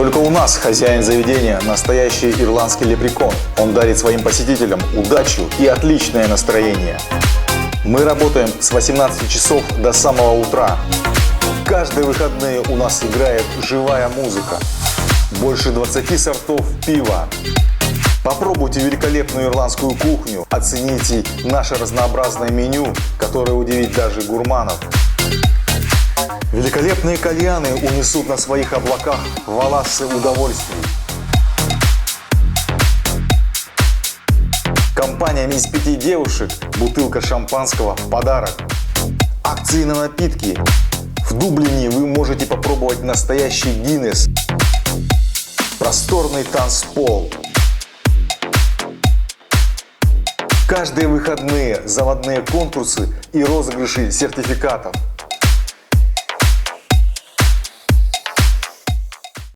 Только у нас хозяин заведения настоящий ирландский лепрекон. Он дарит своим посетителям удачу и отличное настроение. Мы работаем с 18 часов до самого утра. Каждые выходные у нас играет живая музыка. Больше 20 сортов пива. Попробуйте великолепную ирландскую кухню, оцените наше разнообразное меню, которое удивит даже гурманов. Великолепные кальяны унесут на своих облаках валасы удовольствий. Компаниями из 5 девушек бутылка шампанского в подарок. Акции на напитки. В Дублине вы можете попробовать настоящий Гиннес. Просторный танцпол. Каждые выходные заводные конкурсы и розыгрыши сертификатов.